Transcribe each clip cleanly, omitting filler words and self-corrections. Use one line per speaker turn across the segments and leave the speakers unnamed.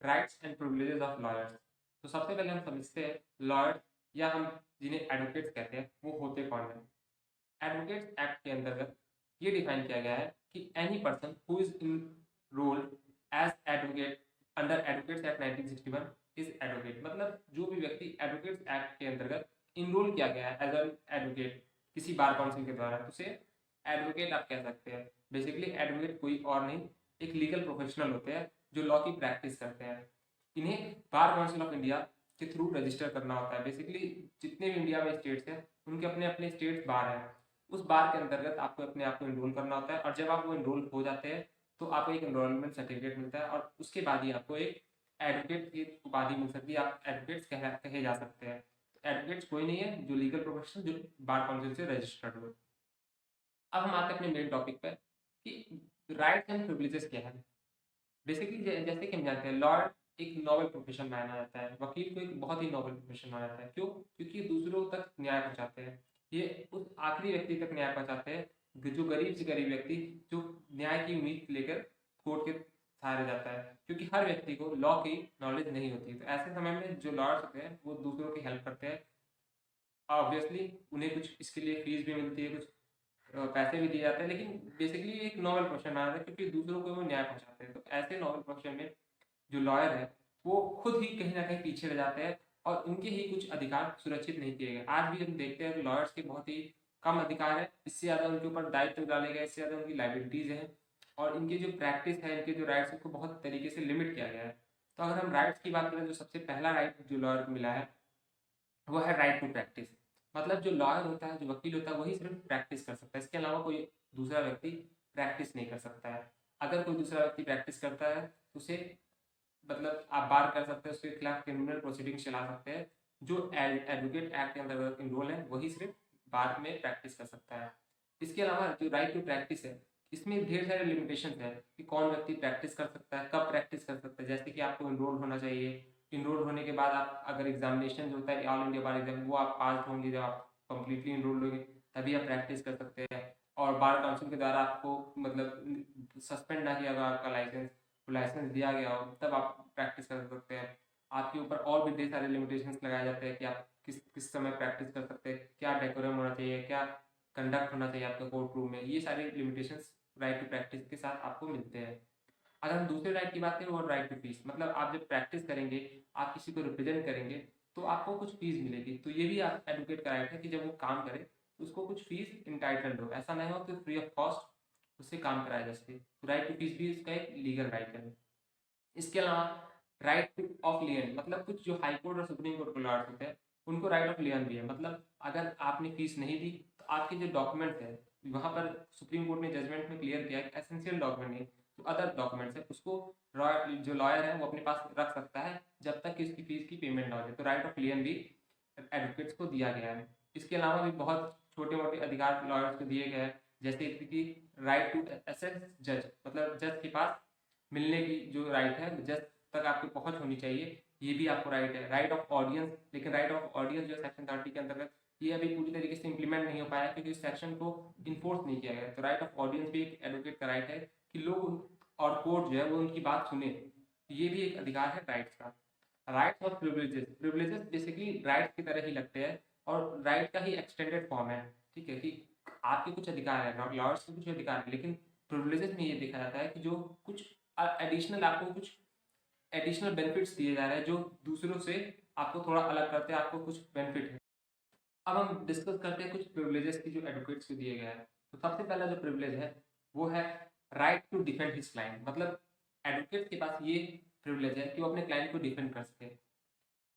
Rights and privileges of lawyers. तो सबसे पहले हम समझते हैं लॉयर्स या हम जिन्हें एडवोकेट्स कहते हैं वो होते कौन है। एडवोकेट्स एक्ट के अंतर्गत ये डिफाइन किया गया है कि any person who is in roll as advocate under advocates act 1961 is advocate. मतलब जो भी व्यक्ति एडवोकेट्स एक्ट के अंतर्गत इनरोल किया गया है एज एन एडवोकेट किसी बार काउंसिल के द्वारा, तो उसे एडवोकेट आप कह सकते हैं। बेसिकली एडवोकेट कोई और नहीं, एक लीगल प्रोफेशनल होते हैं जो लॉ की प्रैक्टिस करते हैं। इन्हें बार काउंसिल ऑफ इंडिया के थ्रू रजिस्टर करना होता है। बेसिकली जितने भी इंडिया में स्टेट्स हैं उनके अपने अपने स्टेट्स बार हैं, उस बार के अंतर्गत आपको अपने आप को एनरोल करना होता है। और जब आप वो एनरोल हो जाते हैं तो आपको एक एनरोलमेंट सर्टिफिकेट मिलता है और उसके बाद ही आपको एक एडवोकेट की उपाधि मिल सकती है, आप एडवोकेट्स कहे जा सकते हैं। एडवोकेट्स कोई नहीं है जो लीगल प्रोफेशनल जो बार काउंसिल से रजिस्टर्ड हो। अब हम आते हैं अपने मेन टॉपिक पर कि राइट्स एंड प्रिविलेजेस क्या है। बेसिकली जैसे कि हम जानते हैं लॉ एक नोबल प्रोफेशन माना जाता है, वकील को एक बहुत ही नोबल प्रोफेशन माना जाता है। क्यों? क्योंकि ये दूसरों तक न्याय पहुंचाते हैं, ये उस आखिरी व्यक्ति तक न्याय पहुंचाते हैं जो गरीब से गरीब व्यक्ति जो न्याय की उम्मीद लेकर कोर्ट के सहारे जाता है, क्योंकि हर व्यक्ति को लॉ की नॉलेज नहीं होती। तो ऐसे समय में जो लॉयर्स होते हैं वो दूसरों की हेल्प करते हैं। ऑब्वियसली उन्हें कुछ इसके लिए फीस भी मिलती है, कुछ पैसे भी दिए जाते हैं, लेकिन बेसिकली एक नॉवल प्रोफेशन माना जाता है क्योंकि दूसरों को वो न्याय पहुंचाते हैं। तो ऐसे नॉवल प्रोफेशन में जो लॉयर है वो खुद ही कहीं ना कहीं पीछे रह जाते हैं और उनके ही कुछ अधिकार सुरक्षित नहीं किए गए। आज भी हम देखते हैं कि लॉयर्स के बहुत ही कम अधिकार है, इससे ज़्यादा उनके ऊपर दायित्व डाले गए, इससे ज़्यादा उनकी लाइबिलिटीज़ हैं और इनकी जो प्रैक्टिस है, इनके जो राइट्स उनको बहुत तरीके से लिमिट किया गया है। तो अगर हम राइट्स की बात करें तो सबसे पहला राइट जो लॉयर को मिला है वो है राइट टू प्रैक्टिस। मतलब जो लॉयर होता है, जो वकील होता है, वही सिर्फ प्रैक्टिस कर सकता है, इसके अलावा कोई दूसरा व्यक्ति प्रैक्टिस नहीं कर सकता है। अगर कोई दूसरा व्यक्ति प्रैक्टिस करता है तो उसे मतलब आप बार कर सकते हैं, उसके खिलाफ क्रिमिनल प्रोसीडिंग चला सकते हैं। जो एडवोकेट एक्ट के अंतर्गत इनरोल है वही सिर्फ बार में प्रैक्टिस कर सकता है। इसके अलावा जो राइट टू प्रैक्टिस है इसमें ढेर सारे लिमिटेशन है कि कौन व्यक्ति प्रैक्टिस कर सकता है, कब प्रैक्टिस कर सकता है। जैसे कि आपको इनरोल होना चाहिए, इनरोल होने के बाद आप अगर एग्जामिनेशन जो होता है ऑल इंडिया बार एग्जाम वो आप पास होंगे, जब आप कंप्लीटली इनरोल होंगे तभी आप प्रैक्टिस कर सकते हैं। और बार काउंसिल के द्वारा आपको मतलब सस्पेंड ना किया गया आपका लाइसेंस दिया गया हो तब आप प्रैक्टिस कर सकते हैं। आपके ऊपर और भी ढेर सारे लिमिटेशंस लगाए जाते हैं कि आप किस समय प्रैक्टिस कर सकते हैं, क्या डेकोरम होना चाहिए, क्या कंडक्ट होना चाहिए आपका कोर्ट रूम में। ये सारे लिमिटेशंस राइट टू प्रैक्टिस के साथ आपको मिलते हैं। अगर हम दूसरे राइट की बात करें वो राइट टू फीस। मतलब आप जब प्रैक्टिस करेंगे, आप किसी को रिप्रेजेंट करेंगे तो आपको कुछ फीस मिलेगी। तो ये भी आप एडवोकेट का राइट है कि जब वो काम करे तो उसको कुछ फीस इंटाइटल्ड हो, ऐसा नहीं हो कि फ्री ऑफ कॉस्ट उससे काम कराया जा सके। तो राइट टू फीस भी इसका एक लीगल राइट है। इसके अलावा राइट ऑफ लियन, मतलब कुछ जो हाई कोर्ट और सुप्रीम कोर्ट के लॉयर्स होते हैं उनको राइट ऑफ लियन भी है। मतलब अगर आपने फीस नहीं दी तो आपके जो डॉक्यूमेंट्स है वहाँ पर सुप्रीम कोर्ट ने जजमेंट में क्लियर किया कि एसेंशियल डॉक्यूमेंट नहीं, जो अदर डॉक्यूमेंट्स है उसको जो लॉयर है वो अपने पास रख सकता है जब तक कि उसकी फीस की पेमेंट ना हो जाए। तो राइट ऑफ लियन भी एडवोकेट्स को दिया गया है। इसके अलावा भी बहुत छोटे मोटे अधिकार लॉयर्स को दिए गए हैं, जैसे कि राइट टू एसेस जज, मतलब जज के पास मिलने की जो राइट है, जज तक आपकी पहुंच होनी चाहिए, ये भी आपको राइट है। राइट ऑफ ऑडियंस, लेकिन राइट ऑफ ऑडियंस जो सेक्शन 30 के अंतर्गत ये अभी पूरी तरीके से इंप्लीमेंट नहीं हो पाया क्योंकि इस सेक्शन को इन्फोर्स नहीं किया गया। तो राइट ऑफ ऑडियंस भी एक एडवोकेट का राइट है कि लोग और कोर्ट जो है वो उनकी बात सुने। ये भी एक अधिकार है राइट्स का। राइट्स और प्रिविलेजेस बेसिकली राइट्स की तरह ही लगते हैं और राइट का ही एक्सटेंडेड फॉर्म है। ठीक है कि आपके कुछ अधिकार है, लॉयर्स के कुछ अधिकार है, लेकिन प्रिविलेजेस में ये देखा जाता है कि जो कुछ एडिशनल आपको कुछ एडिशनल बेनिफिट्स दिए जा रहे हैं जो दूसरों से आपको थोड़ा अलग करते हैं, आपको कुछ बेनिफिट है। अब हम डिस्कस करते हैं कुछ प्रिविलेजेस की जो एडवोकेट्स को दिए गए हैं। तो सबसे पहला जो प्रिविलेज है वो है right to defend his client. मतलब एडवोकेट के पास ये प्रिविलेज है कि वो अपने क्लाइंट को डिफेंड कर सके।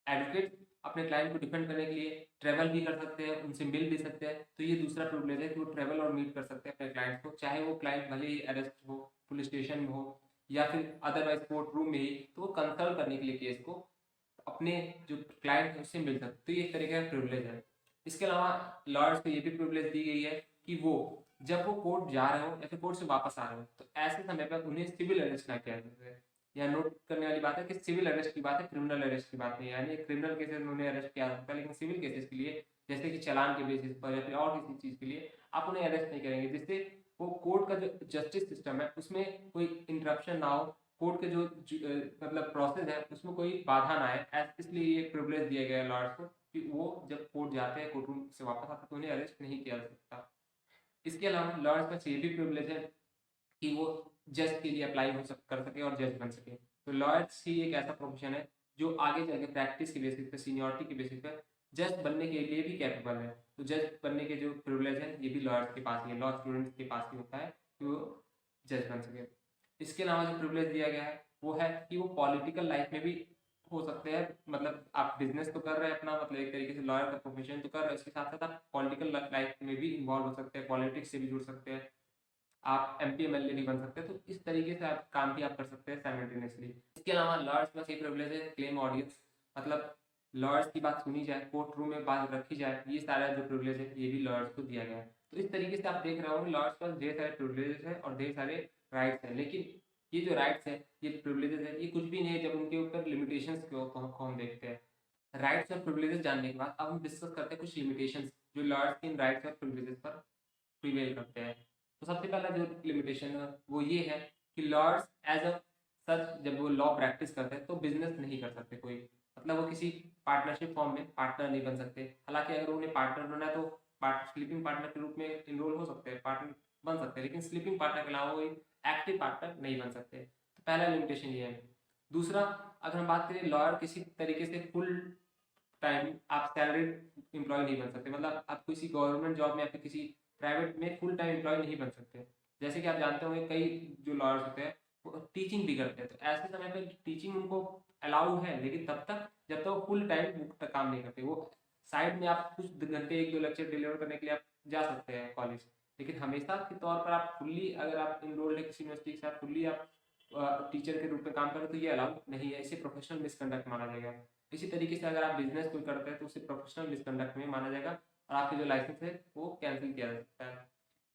एडवोकेट अपने क्लाइंट को डिफेंड करने के लिए ट्रेवल भी कर सकते हैं, उनसे मिल भी सकते हैं। तो ये दूसरा प्रिविलेज है कि वो ट्रेवल और मीट कर सकते हैं अपने क्लाइंट को, चाहे वो क्लाइंट भले ही अरेस्ट हो, पुलिस स्टेशन में हो या फिर अदरवाइज कोर्ट रूम में ही, तो वो कंसल्ट करने के लिए केस को अपने जो क्लाइंट है उससे मिल सकते। तो ये एक तरीके का प्रिविलेज है। इसके अलावा लॉयर्स को ये भी प्रिविलेज दी गई है कि वो जब वो कोर्ट जा रहे हो या फिर कोर्ट से वापस आ रहे हो तो ऐसे समय पर उन्हें सिविल अरेस्ट ना किया जाए। या नोट करने वाली बात है कि सिविल अरेस्ट की बात है, क्रिमिनल अरेस्ट की बात नहीं है। यानी क्रिमिनल केसेस में उन्हें अरेस्ट किया जा सकता है, लेकिन सिविल केसेस के लिए जैसे कि चालान के बेसिस पर या फिर और किसी चीज़ के लिए आप उन्हें अरेस्ट नहीं करेंगे, जिससे वो कोर्ट का जो जस्टिस सिस्टम है उसमें कोई इंटरप्शन ना हो कोर्ट के मतलब प्रोसेस है उसमें कोई बाधा ना आए, इसलिए ये प्रिविलेज दिया गया है लॉयर्स को कि वो जब कोर्ट जाते हैं, कोर्ट रूम से वापस आते हैं, तो उन्हें अरेस्ट नहीं किया जा सकता। इसके अलावा लॉयर्स का ये भी प्रिविलेज है कि वो जज के लिए अप्लाई कर सके और जज बन सके। तो लॉयर्स ही एक ऐसा प्रोफेशन है जो आगे जाके प्रैक्टिस के बेसिस पे, सीनियरिटी के बेसिस पे जज बनने के लिए भी कैपेबल है। तो जज बनने के जो प्रिविलेज है ये भी लॉयर्स के पास ही है, लॉ स्टूडेंट्स के पास ही होता है कि वो जज बन सके। इसके अलावा जो प्रिविलेज दिया गया है वो है कि वो पॉलिटिकल लाइफ में भी हो सकते हैं। मतलब आप बिजनेस तो कर रहे हैं अपना, मतलब एक तरीके से लॉयर का प्रोफेशन तो कर रहे हैं, इसके साथ साथ आप पॉलिटिकल लाइफ में भी इन्वॉल्व हो सकते हैं, पॉलिटिक्स से भी जुड़ सकते हैं, आप एमपी एमएलए भी बन सकते हैं। तो इस तरीके से आप काम भी आप कर सकते हैं साइमल्टेनियसली। इसके अलावा लॉयर्स के पास ये प्रिविलेज है क्लेम ऑडियंस, मतलब लॉयर्स की बात सुनी जाए, कोर्ट रूम में बात रखी जाए, ये सारा जो प्रिविलेज है ये भी लॉयर्स को दिया गया है। तो इस तरीके से आप देख रहे होंगे लॉयर्स के पास ढेर सारे प्रिविलेजेस है और ढेर सारे राइट्स हैं। लेकिन ये जो राइट्स है, ये प्रिविलेजेस है, ये कुछ भी नहीं है जब उनके ऊपर लिमिटेशंस को हम देखते हैं। राइट्स और प्रिविलेजेस जानने के बाद अब हम डिस्कस करते हैं कुछ लिमिटेशंस जो लॉयर्स के इन राइट्स और प्रिविलेजेस पर प्रिवेल करते हैं। तो सबसे पहला जो लिमिटेशन है वो ये है कि लॉयर्स एज अ सच जब वो लॉ प्रैक्टिस करते हैं तो बिजनेस नहीं कर सकते कोई, मतलब वो किसी पार्टनरशिप फॉर्म में पार्टनर नहीं बन सकते। हालांकि अगर उन्हें पार्टनर बनना है तो स्लीपिंग पार्टनर के रूप में इनरोल हो सकते हैं, पार्टनर बन सकते हैं, लेकिन स्लीपिंग पार्टनर के अलावा वो एक्टिव पार्टनर नहीं बन सकते। तो पहला लिमिटेशन ये है। दूसरा, अगर हम बात करें लॉयर किसी तरीके से फुल टाइम आप सैलरीड एम्प्लॉय नहीं बन सकते, मतलब आप किसी गवर्नमेंट जॉब में या फिर किसी प्राइवेट में फुल टाइम एम्प्लॉय नहीं बन सकते। जैसे कि आप जानते होंगे कई जो लॉयर्स होते हैं वो टीचिंग भी करते हैं, तो ऐसे समय पे टीचिंग उनको अलाउ है, लेकिन तब तक जब तक वो फुल टाइम काम नहीं करते। वो साइड में आप कुछ घंटे एक दो लेक्चर डिलीवर करने के लिए आप जा सकते हैं कॉलेज, लेकिन हमेशा के तौर पर आप फुल्ली अगर आप इनरोल्ड है किसी यूनिवर्सिटी के साथ, फुल्ली आप टीचर के रूप में काम करें तो ये अलाउ नहीं है, इसे प्रोफेशनल मिसकंडक्ट माना जाएगा। इसी तरीके से अगर आप बिजनेस कोई करते हैं तो उसे प्रोफेशनल मिसकंडक्ट में माना जाएगा और आपके जो लाइसेंस है वो कैंसिल किया जा सकता है।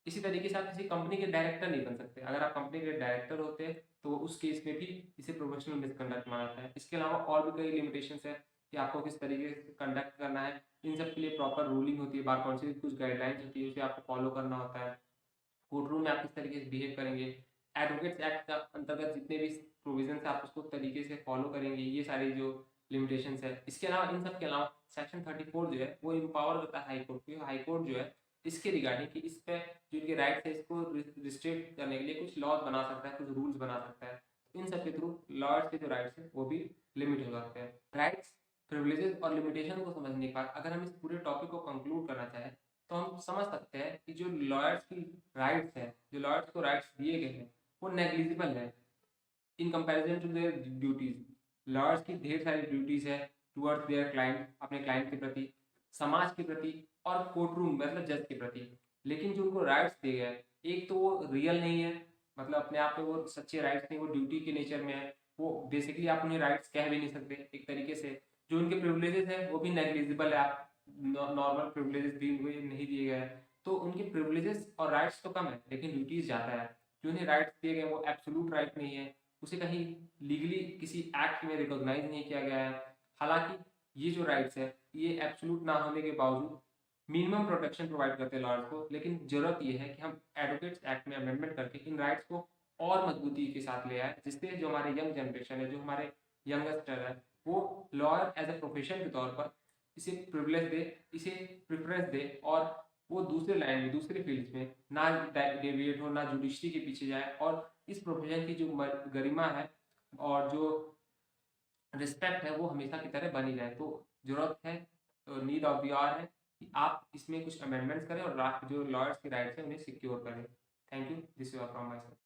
इसी तरीके से आप किसी कंपनी के डायरेक्टर नहीं बन सकते, अगर आप कंपनी के डायरेक्टर होते हैं तो उस केस में भी इसे प्रोफेशनल मिसकंडक्ट माना जाता है। इसके अलावा और भी कई लिमिटेशंस है कि आपको किस तरीके से कंडक्ट करना है, इन सब के लिए प्रॉपर रूलिंग होती है, बार काउंसिल की कुछ गाइडलाइंस होती है, उसे आपको फॉलो करना होता है। कोर्ट रूम में आप किस तरीके से बिहेव करेंगे, एडवोकेट्स एक्ट का अंतर्गत जितने भी प्रोविजन है आप उसको तरीके से फॉलो करेंगे, ये सारी जो लिमिटेशंस है। इसके अलावा इन सब के अलावा सेक्शन 34 जो है वो इम्पावर करता है हाई कोर्ट को, हाई कोर्ट जो है इसके रिगार्डिंग कि इस पे जो इनके राइट्स है इसको रिस्ट्रिक्ट करने के लिए कुछ लॉज बना सकता है, कुछ रूल्स बना सकता है। इन सब के थ्रू लॉयर्स के जो राइट्स है वो भी लिमिट हो सकते हैं। राइट्स, प्रिविलेजेस और लिमिटेशन को समझने के बाद अगर हम इस पूरे टॉपिक को कंक्लूड करना चाहें तो हम समझ सकते हैं कि जो लॉयर्स की राइट्स है, जो लॉयर्स को राइट्स दिए गए हैं वो नेग्लिजिबल है in comparison to their duties. Lawyers की ढेर सारी ड्यूटीज है टुवर्ड्स देयर क्लाइंट, अपने क्लाइंट के प्रति, समाज के प्रति और कोर्ट रूम मतलब जज के प्रति। लेकिन जो उनको राइट्स दिए गए हैं एक तो वो रियल नहीं है, मतलब अपने आप में वो सच्चे राइट्स नहीं, वो ड्यूटी के नेचर में है, वो बेसिकली आप उन्हें राइट्स कह भी नहीं सकते एक तरीके से। जो उनके प्रिविलेजेस है वो भी नेग्लिजिबल है, आप नॉर्मल प्रिविलेजेस भी उन्हें नहीं दिए गए हैं। तो उनके प्रिविलेजेस और राइट्स तो कम है लेकिन ड्यूटीज ज़्यादा है। जो उन्हें राइट्स दिए गए वो एब्सोल्यूट राइट नहीं है, उसे कहीं लीगली किसी एक्ट में रिकॉग्नाइज नहीं किया गया है। हालांकि ये जो राइट्स है ये एब्सोल्यूट ना होने के बावजूद मिनिमम प्रोटेक्शन प्रोवाइड करते हैं लॉयर्स को, लेकिन जरूरत ये है कि हम एडवोकेट्स एक्ट में अमेंडमेंट करके इन राइट्स को और मजबूती के साथ ले आए, जिससे जो हमारे यंग जनरेशन है, जो हमारे यंगस्टर है, वो लॉयर एज ए प्रोफेशन के तौर पर इसे प्रिविलेज दे, इसे प्रेफरेंस दे और वो दूसरे लाइन में, दूसरे फील्ड्स में ना डेविएट हो, ना जुडिशरी के पीछे जाए और इस प्रोफेशन की जो गरिमा है और जो रिस्पेक्ट है वो हमेशा की तरह बनी रहे। तो जरूरत है, तो नीड ऑफ द आवर है कि आप इसमें कुछ अमेंडमेंट्स करें और जो लॉयर्स की राइट्स हैं उन्हें सिक्योर करें। Thank you, this is from my side.